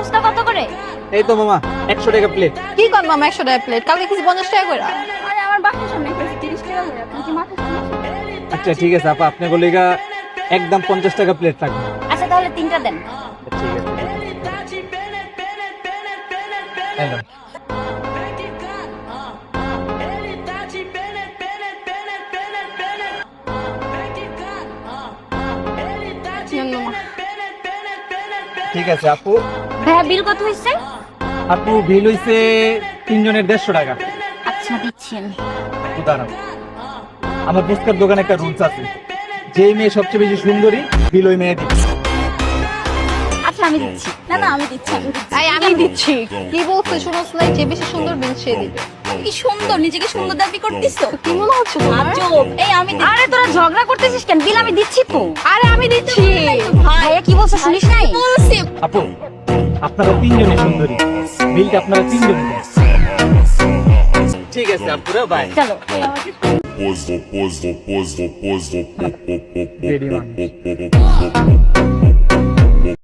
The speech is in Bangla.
ফুচকা কত করে? এই তো মামা 100 টাকা প্লেট। কি কর মামা 100 টাকা প্লেট? কালকে কিছু 50 টাকা করে। আরে আমার বাসার সামনে কইছি 30 টাকা করে। আপনি কি মাথা সমস্যা? আচ্ছা ঠিক আছে আপা, আপনি বলিগা একদম 50 টাকা প্লেট লাগবে। আচ্ছা তাহলে তিনটা দেন। ঠিক আছে। হ্যালো। নেন মামা। ঠিক আছে আপু। ভাইয়া বিল কত হইছে? আপু বিল হইছে 3 জনের 150 টাকা। আচ্ছা দিচ্ছি আমি। উদাহরণ আমার ফুচকার দোকানে একটা রুলস আছে, যেই মেয়ে সবচেয়ে বেশি সুন্দরী বিল ওই মেয়ে দিবে। আচ্ছা আমি দিচ্ছি। না না আমি দিচ্ছি আমি দিচ্ছি। এই আমি দিচ্ছি। কি বলছিস শুনোস নাই? যে বেশি সুন্দর বিল সে দিবে। কি সুন্দর, নিজেকে সুন্দর দাবি করতিছো। কি মনে হচ্ছে তোমার? আজব। এই আমি আরে তোরা ঝগড়া করতেছিস কেন? বিল আমি দিচ্ছি তো। আরে আমি দিচ্ছি। ভাইয়া কি বলছো শুনিস নাই? বলছি। আপু আপনারা 3 জনই সুন্দরী, বিলটা আপনারা 3 জনই দেন। ঠিক আছে আপুরা, বাই। চলো। Ready, man.